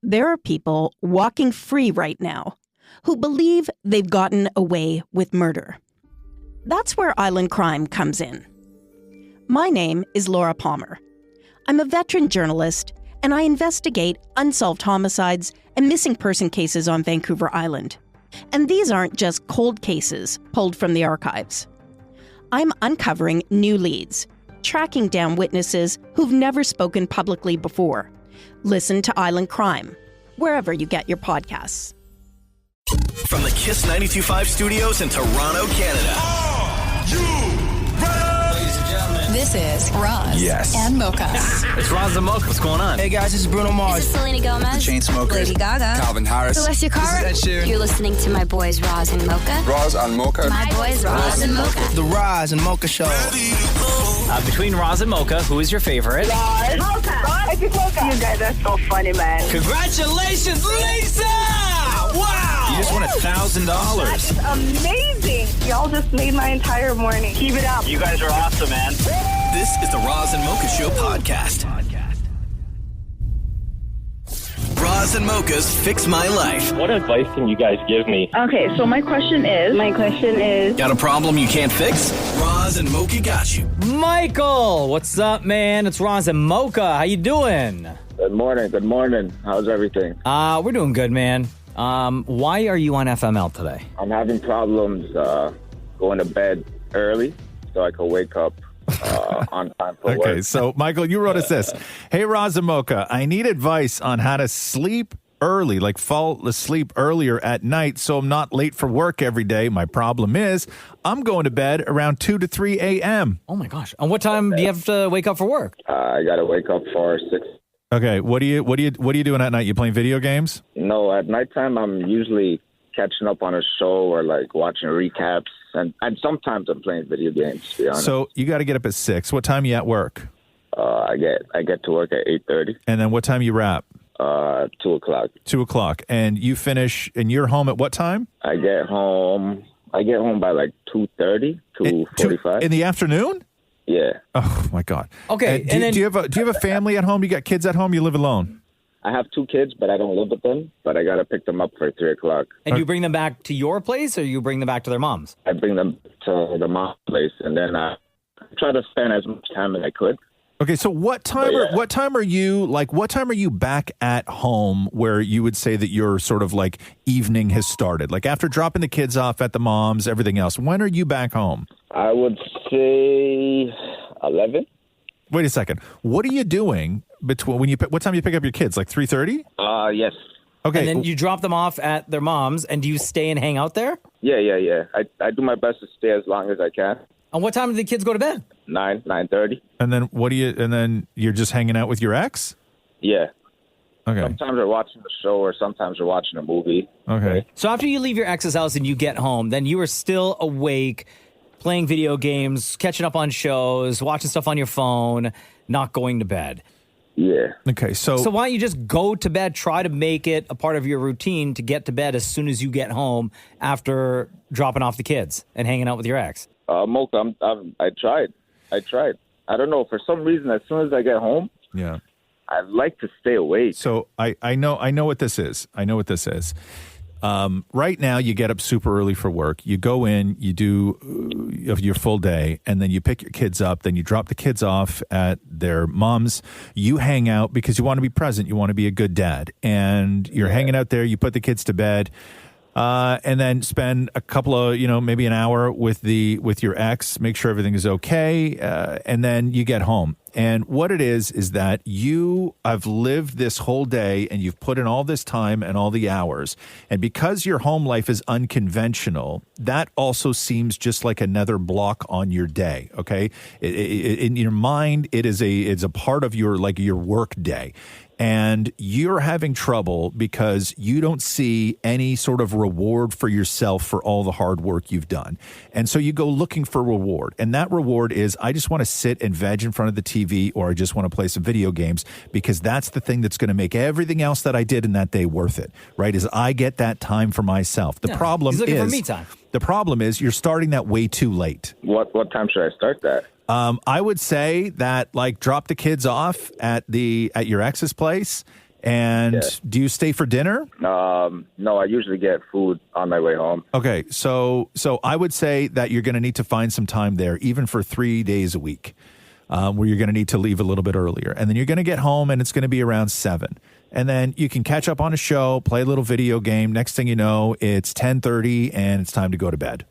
There are people walking free right now who believe they've gotten away with murder. That's where Island Crime comes in. My name is Laura Palmer. I'm a veteran journalist, and I investigate unsolved homicides and missing person cases on Vancouver Island. And these aren't just cold cases pulled from the archives. I'm uncovering new leads, tracking down witnesses who've never spoken publicly before. Listen to Island Crime, wherever you get your podcasts. From the Kiss 92.5 studios in Toronto, Canada. Are you ready? Ladies and gentlemen, this is Roz and Mocha. It's Roz and Mocha. What's going on? Hey guys, this is Bruno Mars. This is Selena Gomez. The Chainsmokers. Lady Gaga. Calvin Harris. Alessia Cara. This is Ed Sheeran. You're listening to my boys Roz and Mocha. Roz and Mocha. My boys Roz and Mocha. The Roz and Mocha Show. Between Roz and Mocha, who is your favorite? Roz. Mocha. Roz. Mocha. You guys are so funny, man. Congratulations, Lisa! Wow! You just won $1,000. That's amazing. Y'all just made my entire morning. Keep it up. You guys are awesome, man. This is the Roz and Mocha Show podcast. Roz and Mocha's Fix My Life. What advice can you guys give me? Okay, so my question is... Got a problem you can't fix? Roz and Mocha got you. Michael, what's up, man? It's Roz and Mocha. How you doing? Good morning. How's everything? We're doing good, man. Why are you on FML today? I'm having problems going to bed early so I can wake up on time for work. Okay, so Michael, you wrote us this. Hey, Roz and Mocha, I need advice on how to sleep early, like fall asleep earlier at night so I'm not late for work every day. My problem is I'm going to bed around 2 to 3 a.m. Oh, my gosh. And what time do you have to wake up for work? I got to wake up for 6. Okay, what are you doing at night? You playing video games? No, at nighttime I'm usually catching up on a show or like watching recaps, and sometimes I'm playing video games, to be honest. So you got to get up at 6. What time are you at work? I get to work at 8:30. And then what time you wrap? 2 o'clock. 2 o'clock. And you finish, and you're home at what time? I get home by like 2:30, 2:45. In the afternoon? Yeah. Oh my God. Okay. Do you have a family at home? You got kids at home? You live alone? I have 2 kids, but I don't live with them. But I got to pick them up for 3 o'clock. And you bring them back to your place, or you bring them back to their mom's? I bring them to the mom's place, and then I try to spend as much time as I could. Okay, so what time are you back at home where you would say that your sort of like evening has started? Like after dropping the kids off at the mom's, everything else, when are you back home? I would say 11. Wait a second. What are you doing between what time you pick up your kids? Like 3:30? Yes. Okay. And then you drop them off at their mom's, and do you stay and hang out there? Yeah. I do my best to stay as long as I can. And what time do the kids go to bed? 9:30. And then and then you're just hanging out with your ex? Yeah. Okay. Sometimes we're watching a show or sometimes we're watching a movie. Okay. So after you leave your ex's house and you get home, then you are still awake, playing video games, catching up on shows, watching stuff on your phone, not going to bed. Yeah. Okay, so why don't you just go to bed, try to make it a part of your routine to get to bed as soon as you get home after dropping off the kids and hanging out with your ex? Mocha, I tried. I don't know. For some reason, as soon as I get home, yeah, I like to stay awake. So I know what this is. Right now, you get up super early for work. You go in, you do your full day, and then you pick your kids up. Then you drop the kids off at their mom's. You hang out because you want to be present. You want to be a good dad. And you're hanging out there. You put the kids to bed. And then spend a couple of, maybe an hour with your ex, make sure everything is okay. And then you get home. And what it is that I've lived this whole day and you've put in all this time and all the hours. And because your home life is unconventional, that also seems just like another block on your day. Okay. In your mind, it's a part of your work day. And you're having trouble because you don't see any sort of reward for yourself for all the hard work you've done. And so you go looking for reward. And that reward is, I just want to sit and veg in front of the TV, or I just want to play some video games, because that's the thing that's going to make everything else that I did in that day worth it, right? Is I get that time for myself. He's looking for me time. The problem is you're starting that way too late. What time should I start that? I would say that drop the kids off at your ex's place And do you stay for dinner? No, I usually get food on my way home. Okay, so I would say that you're going to need to find some time there, even for 3 days a week, where you're going to need to leave a little bit earlier. And then you're going to get home, and it's going to be around 7. And then you can catch up on a show, play a little video game. Next thing you know, it's 10:30, and it's time to go to bed.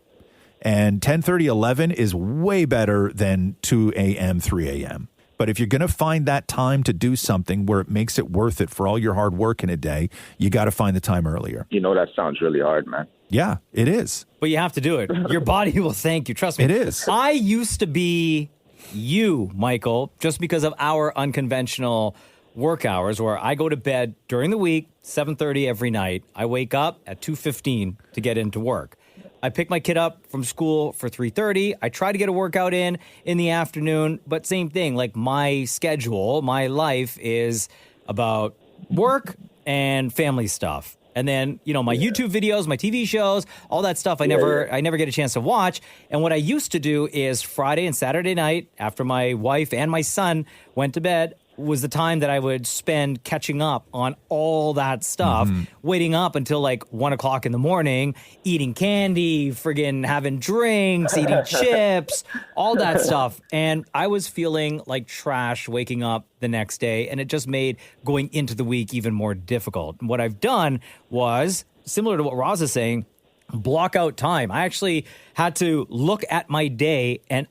And 10:30, 11 is way better than 2 a.m., 3 a.m., but if you're going to find that time to do something where it makes it worth it for all your hard work in a day, you got to find the time earlier. That sounds really hard, man. Yeah, it is. But you have to do it. Your body will thank you. Trust me. It is. I used to be you, Michael, just because of our unconventional work hours where I go to bed during the week, 7:30 every night. I wake up at 2:15 to get into work. I pick my kid up from school for 3:30. I try to get a workout in the afternoon, but same thing. Like my schedule, my life is about work and family stuff. And then, my YouTube videos, my TV shows, all that stuff I never get a chance to watch. And what I used to do is Friday and Saturday night after my wife and my son went to bed was the time that I would spend catching up on all that stuff, waiting up until like 1 o'clock in the morning, eating candy, friggin' having drinks, eating chips, all that stuff. And I was feeling like trash waking up the next day. And it just made going into the week even more difficult. And what I've done was, similar to what Roz is saying, block out time. I actually had to look at my day, and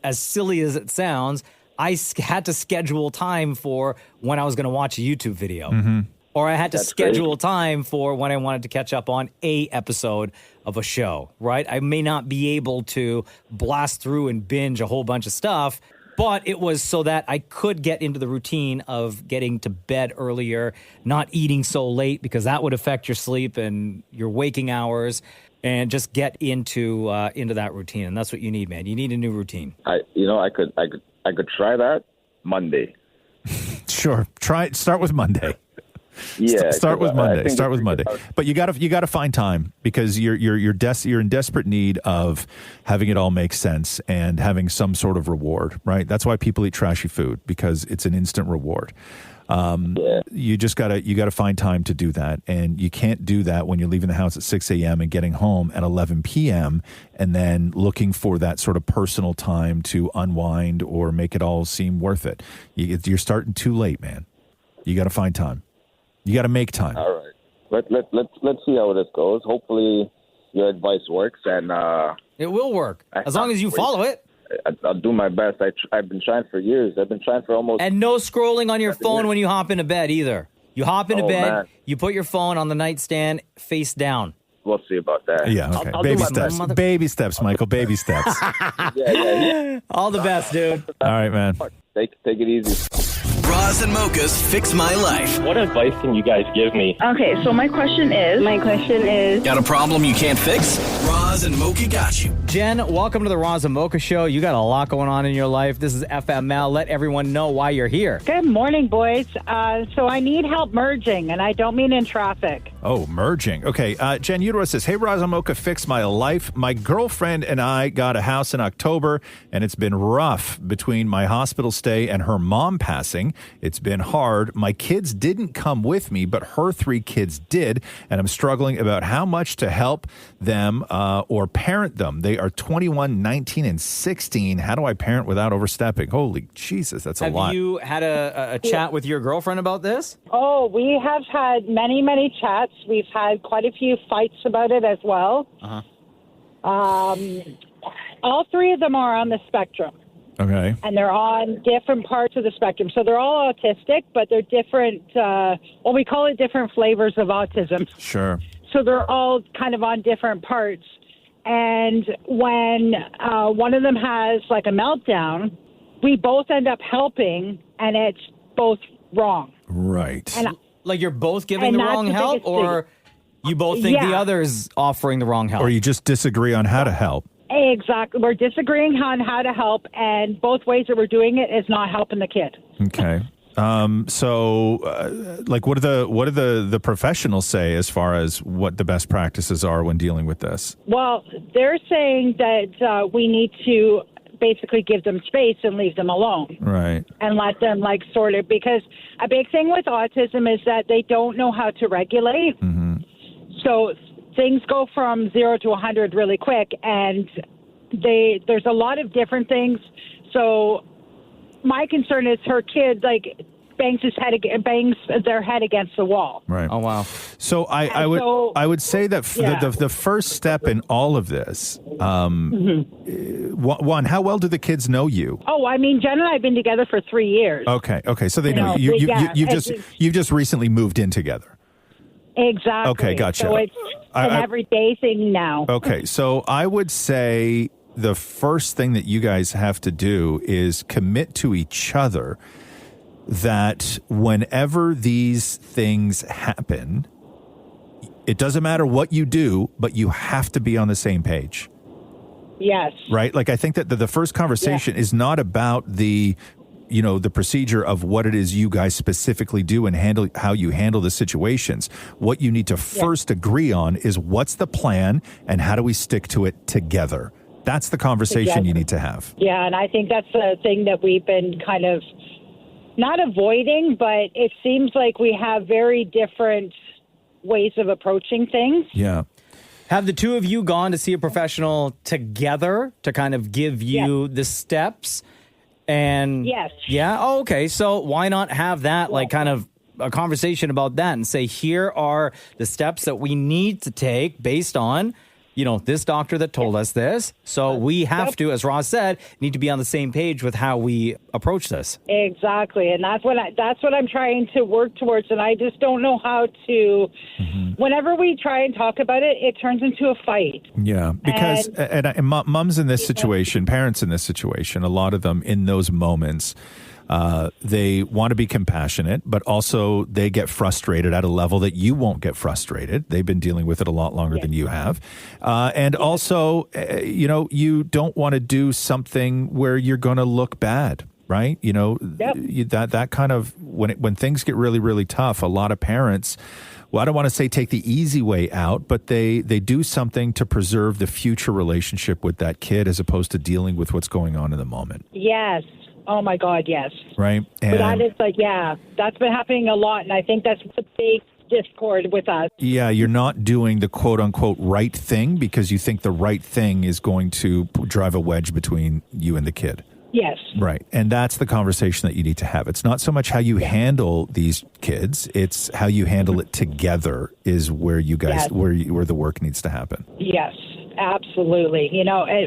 as silly as it sounds, I had to schedule time for when I was going to watch a YouTube video. Or I had to schedule time for when I wanted to catch up on a episode of a show, right? I may not be able to blast through and binge a whole bunch of stuff, but it was so that I could get into the routine of getting to bed earlier, not eating so late because that would affect your sleep and your waking hours, and just get into that routine. And that's what you need, man. You need a new routine. I could try that Monday. Sure. Start with Monday. Yeah. Start with Monday. Start with Monday. But you got to find time because you're in desperate need of having it all make sense and having some sort of reward, right? That's why people eat trashy food, because it's an instant reward. You just gotta find time to do that, and you can't do that when you're leaving the house at 6 a.m. and getting home at 11 p.m. and then looking for that sort of personal time to unwind or make it all seem worth it. You're starting too late, man. You got to find time. You got to make time. All right. Let's see how this goes. Hopefully your advice works, and it will work as long as you follow it. I'll do my best. I've been trying for years. I've been trying for almost... And no scrolling on your phone when you hop into bed either. You hop into bed, man. You put your phone on the nightstand face down. We'll see about that. Yeah, okay. I'll baby do my steps. best. Baby steps, Michael. Baby steps. Yeah. All the best, dude. All right, man. Take it easy. Roz and Mocha's Fix My Life. What advice can you guys give me? Okay, so my question is... Got a problem you can't fix? Roz and Mocha got you. Jen, welcome to the Roz and Mocha Show. You got a lot going on in your life. This is FML. Let everyone know why you're here. Good morning, boys. So I need help merging, and I don't mean in traffic. Oh, merging. Okay. Jen Udora says, hey, Roz and Mocha, fix my life. My girlfriend and I got a house in October, and it's been rough between my hospital stay and her mom passing. It's been hard. My kids didn't come with me, but her 3 kids did, and I'm struggling about how much to help them or parent them. They are 21, 19, and 16. How do I parent without overstepping? Holy Jesus, that's a lot. Have you had a chat with your girlfriend about this? Oh, we have had many, many chats. We've had quite a few fights about it as well. Uh-huh. All 3 of them are on the spectrum. Okay. And they're on different parts of the spectrum. So they're all autistic, but they're different, we call it different flavors of autism. Sure. So they're all kind of on different parts. And when one of them has like a meltdown, we both end up helping, and it's both wrong. Right. And like you're both giving the wrong help, or you both think the other's offering the wrong help? Or you just disagree on how to help. Exactly. We're disagreeing on how to help, and both ways that we're doing it is not helping the kid. Okay. What do the professionals say as far as what the best practices are when dealing with this? Well, they're saying that we need to basically give them space and leave them alone. Right. And let them like sort it, because a big thing with autism is that they don't know how to regulate. Mm-hmm. So things go from 0 to 100 really quick, and there's a lot of different things. So my concern is her kid bangs their head against the wall. Right. Oh, wow. So I would say that the first step in all of this, one, how well do the kids know you? Oh, I mean, Jen and I have been together for 3 years. Okay. So they know you. You've just recently moved in together. Exactly. Okay, gotcha. So it's an everyday thing now. Okay, so I would say the first thing that you guys have to do is commit to each other that whenever these things happen, it doesn't matter what you do, but you have to be on the same page. Yes. Right? Like, I think that the first conversation is not about the procedure of what it is you guys specifically do and how you handle the situations. What you need to first agree on is what's the plan and how do we stick to it together. That's the conversation you need to have. Yeah, and I think that's the thing that we've been kind of not avoiding, but it seems like we have very different ways of approaching things. Yeah. Have the two of you gone to see a professional together to kind of give you the steps? And yes. Yeah. Oh, okay. So why not have that kind of a conversation about that and say, here are the steps that we need to take based on, this doctor that told us this. So we have to, as Roz said, need to be on the same page with how we approach this. Exactly. And that's what I'm trying to work towards. And I just don't know how to, whenever we try and talk about it, it turns into a fight. Yeah. Because, and moms in this situation, parents in this situation, a lot of them in those moments, they want to be compassionate, but also they get frustrated at a level that you won't get frustrated. They've been dealing with it a lot longer than you have. And also, you don't want to do something where you're going to look bad, right? That kind of, when things get really, really tough, a lot of parents, well, I don't want to say take the easy way out, but they do something to preserve the future relationship with that kid as opposed to dealing with what's going on in the moment. Yes. Oh, my God, yes. Right. And but that is that's been happening a lot, and I think that's the big discord with us. Yeah, you're not doing the quote-unquote right thing because you think the right thing is going to drive a wedge between you and the kid. Yes. Right. And that's the conversation that you need to have. It's not so much how you handle these kids, it's how you handle it together is where you guys, where the work needs to happen. Yes, absolutely.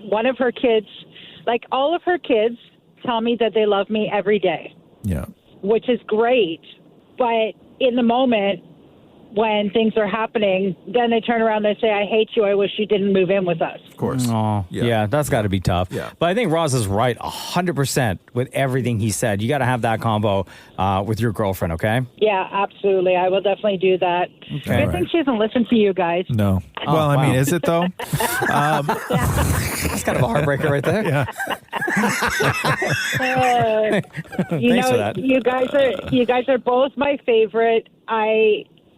One of her kids, like all of her kids, tell me that they love me every day. Yeah. Which is great. But in the moment when things are happening, then they turn around and they say, I hate you. I wish you didn't move in with us. Of course. Oh, yeah, that's got to be tough. Yeah. But I think Roz is right 100% with everything he said. You got to have that combo with your girlfriend, okay? Yeah, absolutely. I will definitely do that. Okay. I think she doesn't listen to you guys. No. Well, I mean, is it though? That's kind of a heartbreaker right there. Yeah. Thanks for that. You guys are both my favorite.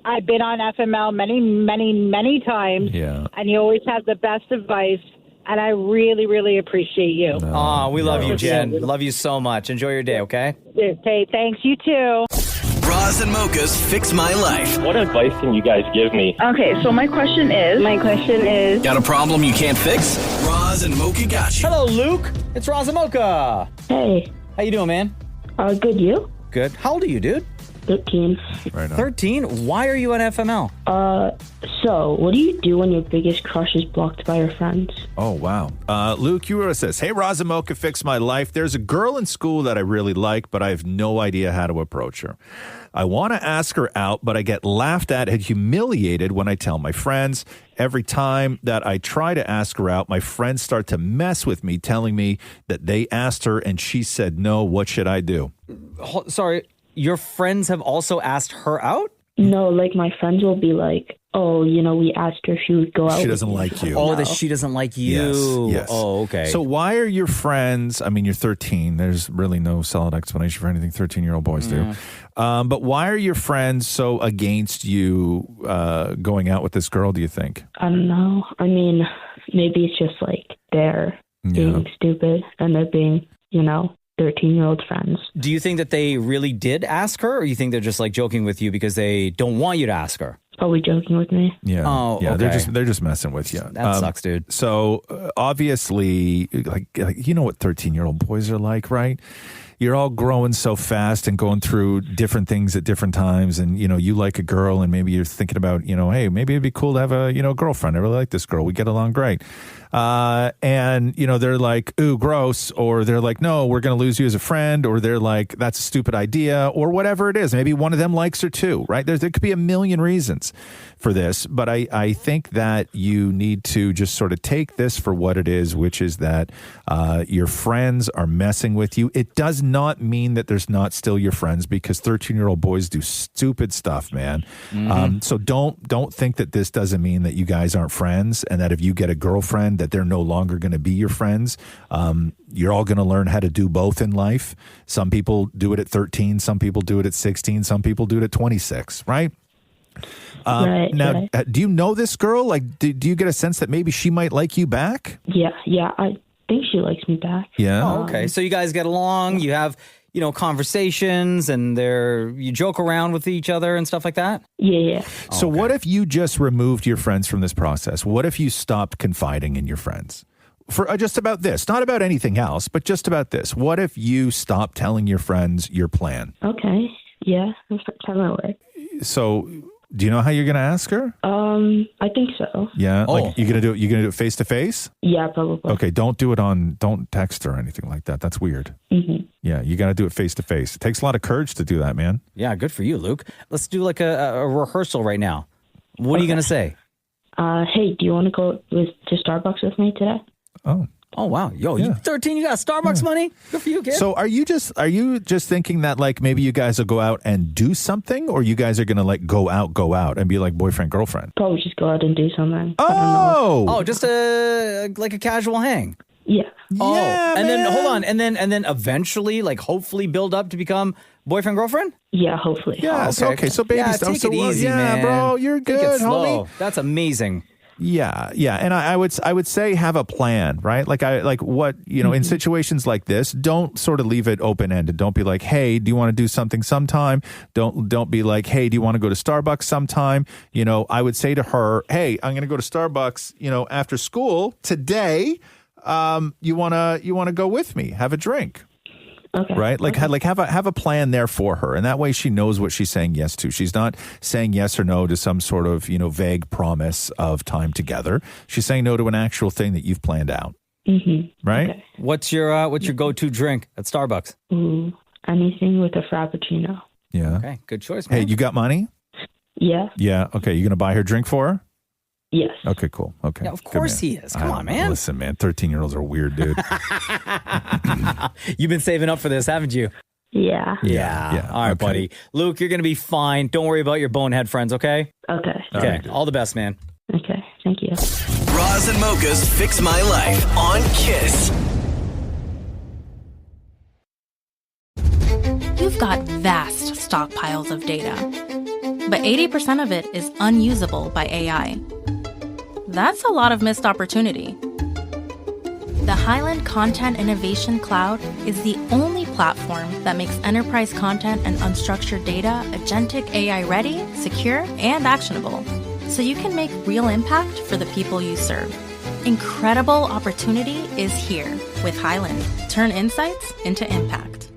I've been on FML many, many, many times. Yeah. And you always have the best advice. And I really, really appreciate you. Oh, we love you, Jen. Love you so much. Enjoy your day, okay? Okay, thanks. You too. Roz and Mocha's Fix My Life. What advice can you guys give me? Okay, so my question is... Got a problem you can't fix? Roz and Mocha got you. Hello, Luke. It's Roz and Mocha. Hey. How you doing, man? Good, you? Good. How old are you, dude? 13. Right on. 13? Why are you on FML? So what do you do when your biggest crush is blocked by your friends? Oh, wow. Luke, you wrote us this. Hey, Roz and Mocha, Fix My Life. There's a girl in school that I really like, but I have no idea how to approach her. I want to ask her out, but I get laughed at and humiliated when I tell my friends. Every time that I try to ask her out, my friends start to mess with me, telling me that they asked her and she said no. What should I do? Sorry, your friends have also asked her out? No, like my friends will be like, oh, we asked her if she would go out. She doesn't like you. Oh, that she doesn't like you. Yes. Oh, okay. So why are your friends, I mean, you're 13. There's really no solid explanation for anything 13-year-old boys do. But why are your friends so against you going out with this girl, do you think? I don't know. I mean, maybe it's just like their being stupid, and they're being, 13-year-old friends. Do you think that they really did ask her, or you think they're just like joking with you because they don't want you to ask her? Probably joking with me. Yeah. Oh, yeah. okay. They're just messing with you. That sucks, dude. So obviously, like you know what 13-year-old boys are like, right? You're all growing so fast and going through different things at different times, and you like a girl, and maybe you're thinking about, hey, maybe it'd be cool to have a girlfriend. I really like this girl. We get along great. And they're like, ooh, gross, or they're like, no, we're going to lose you as a friend, or they're like, that's a stupid idea, or whatever it is. Maybe one of them likes her too, right? There could be a million reasons for this, but I think that you need to just sort of take this for what it is, which is that your friends are messing with you. It does not mean that there's not still your friends, because 13-year-old boys do stupid stuff, man. Mm-hmm. So don't think that this doesn't mean that you guys aren't friends, and that if you get a girlfriend that they're no longer going to be your friends. You're all going to learn how to do both in life. Some people do it at 13, some people do it at 16, some people do it at 26, right? Now, do you know this girl? Like, do you get a sense that maybe she might like you back? Yeah, I think she likes me back. Yeah. Oh, okay. So you guys get along, you have, conversations, and you joke around with each other and stuff like that? Yeah. So what if you just removed your friends from this process? What if you stopped confiding in your friends? For just about this, not about anything else, but just about this. What if you stopped telling your friends your plan? Okay. Yeah, that's how that works. So, do you know how you're going to ask her? I think so. Yeah. Like you're going to do it face to face? Yeah, probably. Okay. Don't text her or anything like that. That's weird. Mm-hmm. Yeah. You got to do it face to face. It takes a lot of courage to do that, man. Yeah. Good for you, Luke. Let's do like a rehearsal right now. What are you going to say? Hey, do you want to go to Starbucks with me today? Oh, wow. Yo, you 13, you got Starbucks money? Good for you, kid. So are you just thinking that like maybe you guys will go out and do something, or you guys are going to like go out and be like boyfriend, girlfriend? Probably just go out and do something. Oh, just like a casual hang. Yeah. Oh, yeah, and man. then hold on. And then eventually, like hopefully build up to become boyfriend, girlfriend? Yeah, hopefully. Yeah. Okay. So baby stuff. Take it easy, man. Bro, you're Take good, it slow. homie. That's amazing. Yeah, and I would say have a plan, right? In situations like this, don't sort of leave it open ended. Don't be like, hey, do you want to do something sometime? Don't be like, hey, do you want to go to Starbucks sometime? I would say to her, hey, I'm going to go to Starbucks, after school today. You wanna go with me? Have a drink. Okay. Right? Have a plan there for her. And that way she knows what she's saying yes to. She's not saying yes or no to some sort of, vague promise of time together. She's saying no to an actual thing that you've planned out. Mm-hmm. Right? Okay. What's your go-to drink at Starbucks? Ooh, anything with a Frappuccino. Yeah. Okay, good choice, man. Hey, you got money? Yeah. Yeah. Okay. You gonna buy her drink for her? Yes. Okay, cool. Okay. Yeah, of course he is. Come on, man. Listen, man, 13-year-olds are weird, dude. You've been saving up for this, haven't you? Yeah. Yeah. All right, okay. buddy. Luke, you're going to be fine. Don't worry about your bonehead friends, okay? Okay. Okay. All the best, man. Okay. Thank you. Roz and Mocha's Fix My Life on Kiss. You've got vast stockpiles of data, but 80% of it is unusable by AI. That's a lot of missed opportunity. The Highland Content Innovation Cloud is the only platform that makes enterprise content and unstructured data agentic AI ready, secure, and actionable, so you can make real impact for the people you serve. Incredible opportunity is here with Highland. Turn insights into impact.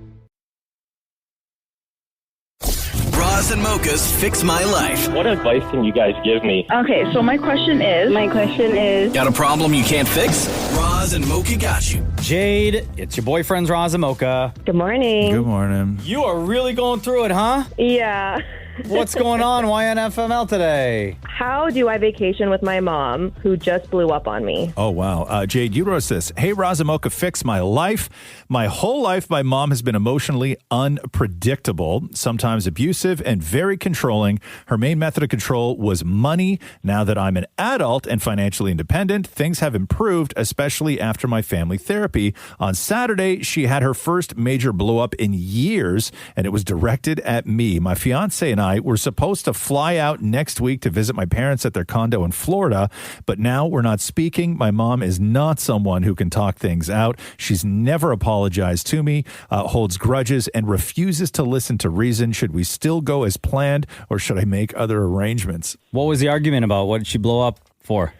Roz and Mocha's Fix My Life. What advice can you guys give me? Okay, so my question is... Got a problem you can't fix? Roz and Mocha got you. Jade, it's your boyfriend's Roz and Mocha. Good morning. Good morning. You are really going through it, huh? Yeah. What's going on? Why on FML today? How do I vacation with my mom, who just blew up on me? Oh, wow. Jade, you wrote this. Hey, Roz and Mocha, fix my life. My whole life, my mom has been emotionally unpredictable, sometimes abusive, and very controlling. Her main method of control was money. Now that I'm an adult and financially independent, things have improved, especially after my family therapy. On Saturday, she had her first major blow up in years, and it was directed at me. My fiance and I were supposed to fly out next week to visit my my parents at their condo in Florida, but now we're not speaking. My mom is not someone who can talk things out. She's never apologized to me, holds grudges, and refuses to listen to reason. Should we still go as planned, or should I make other arrangements? What was the argument about? What did she blow up for?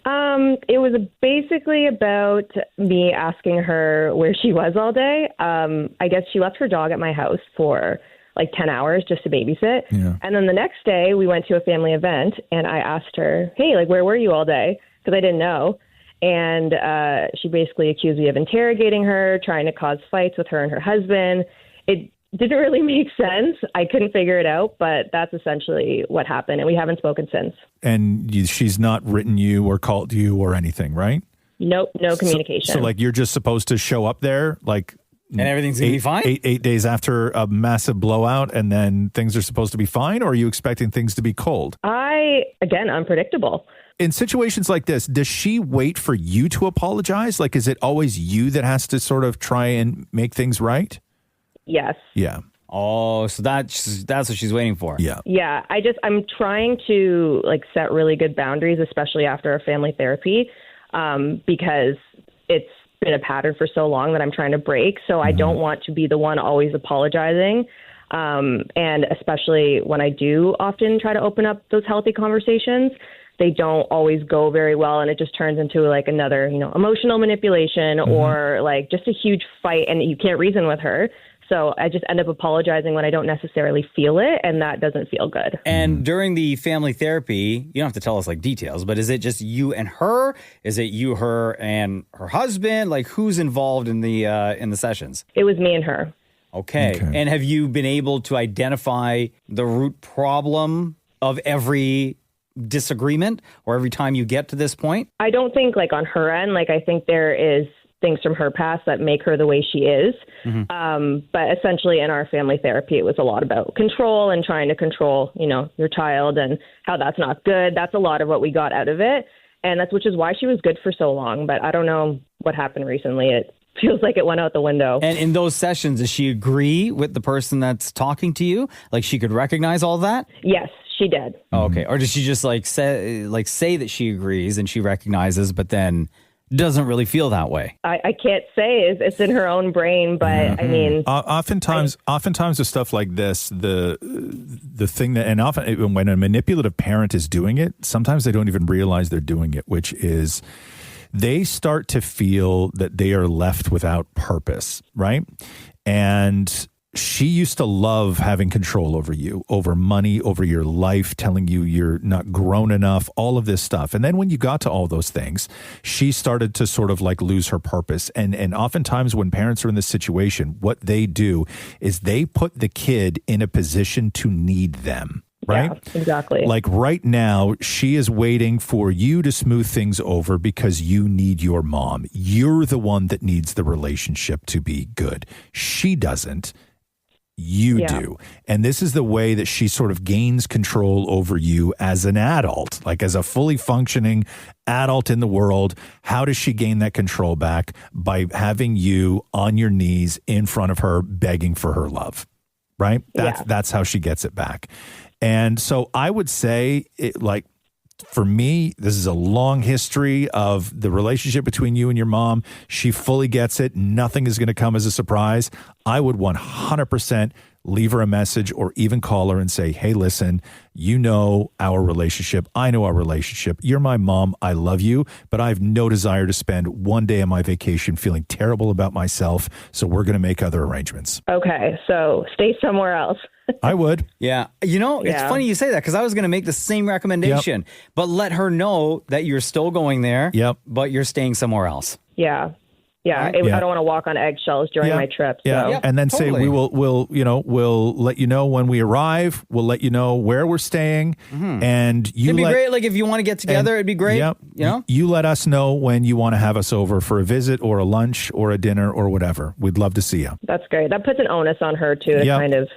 It was basically about me asking her where she was all day. I guess she left her dog at my house for like 10 hours just to babysit. Yeah. And then the next day we went to a family event and I asked her, hey, like, where were you all day? Because I didn't know. And she basically accused me of interrogating her, trying to cause fights with her and her husband. It didn't really make sense. I couldn't figure it out, but that's essentially what happened. And we haven't spoken since. And she's not written you or called you or anything, right? Nope, no communication. So like, you're just supposed to show up there, like, and everything's going to be fine? 8 days after a massive blowout, and then things are supposed to be fine? Or are you expecting things to be cold? Again, unpredictable. In situations like this, does she wait for you to apologize? Like, is it always you that has to sort of try and make things right? Yes. Yeah. Oh, so that's what she's waiting for. Yeah. Yeah. I'm trying to like set really good boundaries, especially after a family therapy, because it's been a pattern for so long that I'm trying to break. So I don't want to be the one always apologizing. And especially when I do often try to open up those healthy conversations, they don't always go very well. And it just turns into like another, emotional manipulation or like just a huge fight, and you can't reason with her. So I just end up apologizing when I don't necessarily feel it, and that doesn't feel good. And during the family therapy, you don't have to tell us like details, but is it just you and her? Is it you, her, and her husband? Like, who's involved in the sessions? It was me and her. Okay. And have you been able to identify the root problem of every disagreement or every time you get to this point? I don't think like on her end, like I think there is things from her past that make her the way she is. But essentially in our family therapy, it was a lot about control and trying to control, your child and how that's not good. That's a lot of what we got out of it. And which is why she was good for so long. But I don't know what happened recently. It feels like it went out the window. And in those sessions, does she agree with the person that's talking to you? Like she could recognize all that? Yes, she did. Oh, okay. Or does she just say that she agrees and she recognizes, but then doesn't really feel that way? I can't say. It's in her own brain, but I mean, oftentimes with stuff like this, the thing that, and often when a manipulative parent is doing it, sometimes they don't even realize they're doing it, which is they start to feel that they are left without purpose, right? And she used to love having control over you, over money, over your life, telling you you're not grown enough, all of this stuff. And then when you got to all those things, she started to sort of like lose her purpose. And oftentimes when parents are in this situation, what they do is they put the kid in a position to need them. Right? Yeah, exactly. Like right now, she is waiting for you to smooth things over because you need your mom. You're the one that needs the relationship to be good. She doesn't. You do. And this is the way that she sort of gains control over you as an adult, like as a fully functioning adult in the world. How does she gain that control back? By having you on your knees in front of her, begging for her love, right? That's how she gets it back. And so I would say for me, this is a long history of the relationship between you and your mom. She fully gets it. Nothing is going to come as a surprise. I would 100% leave her a message or even call her and say, hey, listen, you know our relationship. I know our relationship. You're my mom. I love you, but I have no desire to spend one day of my vacation feeling terrible about myself. So we're going to make other arrangements. Okay. So stay somewhere else. I would. Yeah. It's funny you say that because I was going to make the same recommendation, but let her know that you're still going there, but you're staying somewhere else. Yeah. Yeah, I don't want to walk on eggshells during my trip. So. Yeah, and then say we'll let you know when we arrive. We'll let you know where we're staying, and it'd be great. Like if you want to get together, it'd be great. You let us know when you want to have us over for a visit or a lunch or a dinner or whatever. We'd love to see you. That's great. That puts an onus on her too to kind of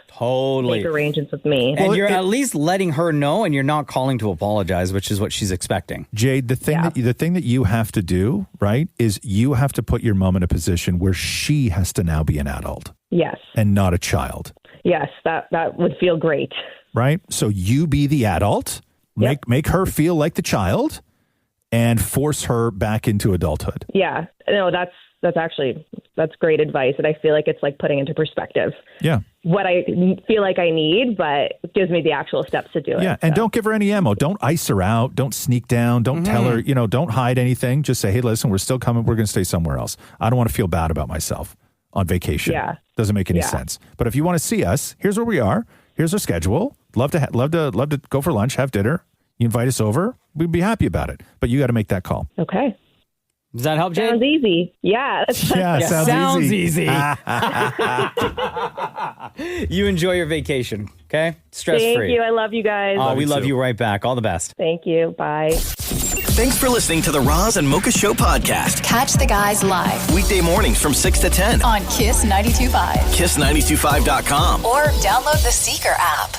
make arrangements with me. And you're at least letting her know, and you're not calling to apologize, which is what she's expecting. Jade, the thing that you have to do, right, is you have to put your mom in a position where she has to now be an adult. Yes. And not a child. Yes, that would feel great. Right? So you be the adult, Make her feel like the child and force her back into adulthood. Yeah. No, that's great advice. And I feel like it's like putting into perspective what I feel like I need, but gives me the actual steps to do it. Yeah. And don't give her any ammo. Don't ice her out. Don't sneak down. Don't tell her, don't hide anything. Just say, hey, listen, we're still coming. We're going to stay somewhere else. I don't want to feel bad about myself on vacation. Yeah. Doesn't make any sense. But if you want to see us, here's where we are. Here's our schedule. Love to go for lunch, have dinner. You invite us over. We'd be happy about it. But you got to make that call. Okay. Does that help, Jane? Sounds easy. Yeah. Sounds easy. You enjoy your vacation, okay? Stress-free. Thank you. I love you guys. Oh, we love you right back. All the best. Thank you. Bye. Thanks for listening to the Roz and Mocha Show podcast. Catch the guys live Weekday mornings from 6 to 10 on Kiss 92.5. Kiss925.com. Or download the Seeker app.